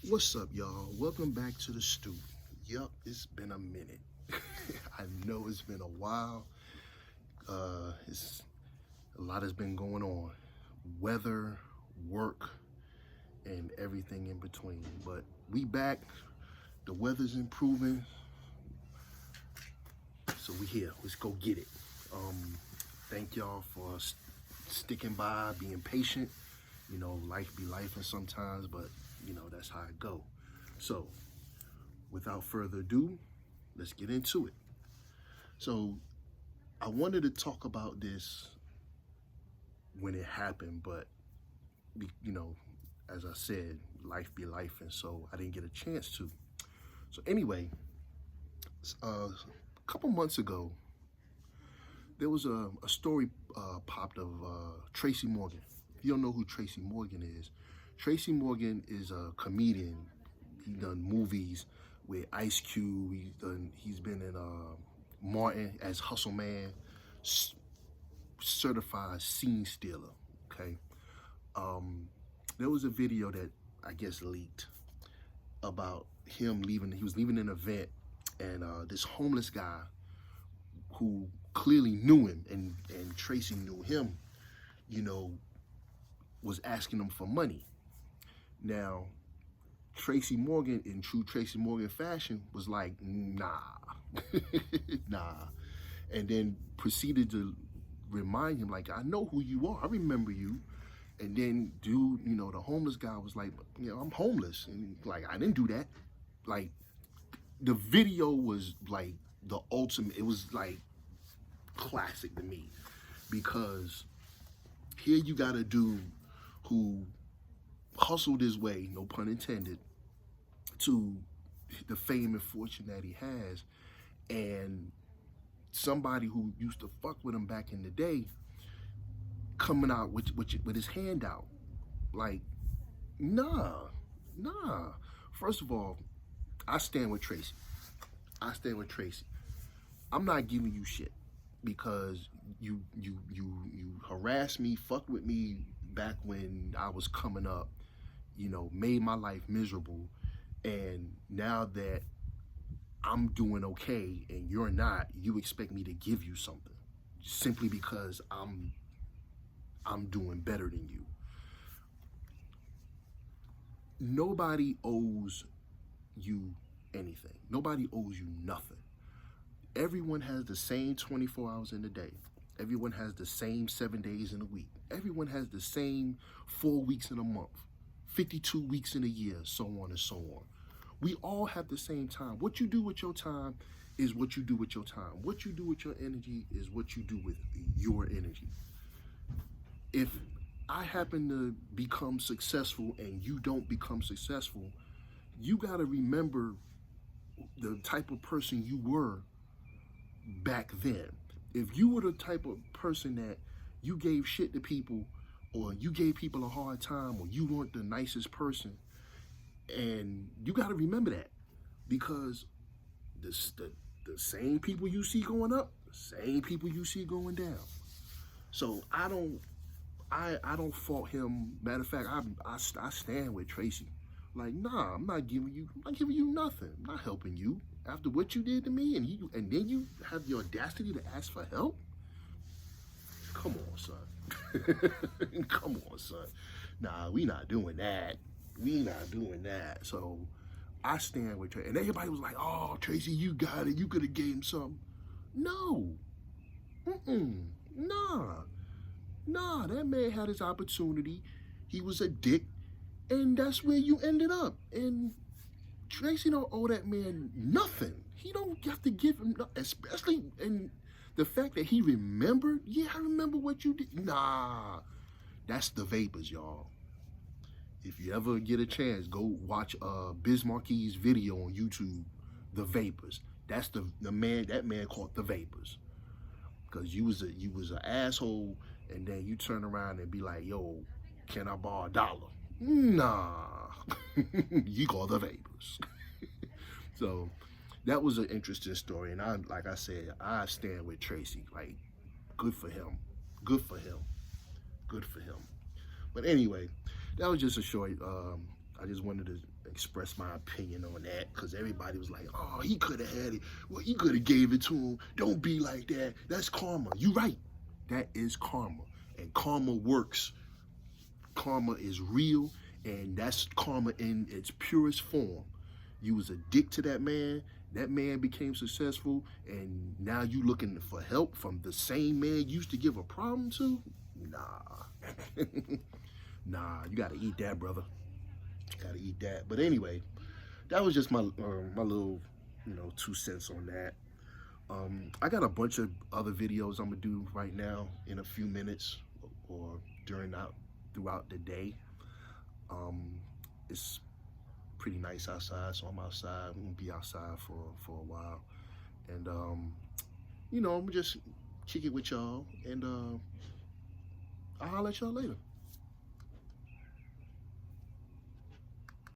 What's up, y'all? Welcome back to the stoop. Yup, it's been a minute. I know it's been a while. It's a lot has been going on. Weather, work, and everything in between. But we back. The weather's improving. So we here. Let's go get it. Thank y'all for sticking by, being patient. You know, life be life and sometimes, but you know, that's how it go. So, without further ado, let's get into it. So, I wanted to talk about this when it happened, but you know, as I said, life be life, and so I didn't get a chance to. So anyway, a couple months ago, there was a story popped of Tracy Morgan. If you don't know who Tracy Morgan is, Tracy Morgan is a comedian. He done movies with Ice Cube. He's been in Martin as Hustle Man, certified scene stealer. Okay. There was a video that I guess leaked about him leaving. He was leaving an event, and this homeless guy who clearly knew him, and Tracy knew him, you know, was asking him for money. Now, Tracy Morgan, in true Tracy Morgan fashion, was like, nah, nah. And then proceeded to remind him, like, I know who you are. I remember you. And then dude, you know, the homeless guy was like, you know, I'm homeless. And like, I didn't do that. Like, the video was like the ultimate. It was like classic to me, because here you got a dude who hustled his way, no pun intended, to the fame and fortune that he has, and somebody who used to fuck with him back in the day coming out with his hand out. Like, nah. First of all, I stand with Tracy. I'm not giving you shit because you harassed me, fucked with me back when I was coming up, you know, made my life miserable, and now that I'm doing okay and you're not, you expect me to give you something simply because I'm doing better than you. Nobody owes you anything. Nobody owes you nothing. Everyone has the same 24 hours in a day. Everyone has the same 7 days in a week. Everyone has the same 4 weeks in a month, 52 weeks in a year, so on and so on. We all have the same time. What you do with your time is what you do with your time. What you do with your energy is what you do with your energy. If I happen to become successful and you don't become successful, you got to remember the type of person you were back then. If you were the type of person that you gave shit to people, or you gave people a hard time, or you weren't the nicest person, and you got to remember that, because the same people you see going up, the same people you see going down. So I don't fault him. Matter of fact, I stand with Tracy. Like, nah, I'm not giving you nothing. I'm not helping you after what you did to me, and then you have the audacity to ask for help. Come on, son. Come on, son. Nah, we not doing that. So I stand with Tracy. And everybody was like, oh, Tracy, you got it. You could have gave him something. No. Nah, that man had his opportunity. He was a dick. And that's where you ended up. And Tracy don't owe that man nothing. He don't have to give him, especially in the fact that he remembered. Yeah, I remember what you did. Nah, that's the Vapors, y'all. If you ever get a chance, go watch Biz Marquis's video on YouTube, The Vapors. That's the man, that man called The Vapors. Because you was an asshole, and then you turn around and be like, yo, can I borrow $1? Nah. You call The Vapors. So that was an interesting story, and like I said, I stand with Tracy. Like, good for him. But anyway, that was just a short. I just wanted to express my opinion on that because everybody was like, oh, he could have had it. Well, he could have gave it to him. Don't be like that. That's karma. You right. That is karma. And karma works. Karma is real, and that's karma in its purest form. You was a dick to that man became successful, and now you looking for help from the same man you used to give a problem to? Nah. Nah, you gotta eat that, brother. Gotta eat that. But anyway, that was just my my little, 2 cents on that. I got a bunch of other videos I'm gonna do right now in a few minutes or throughout the day. It's pretty nice outside, so I'm outside. I'm gonna be outside for a while, and I'm gonna just kick it with y'all, and I'll holler at y'all later.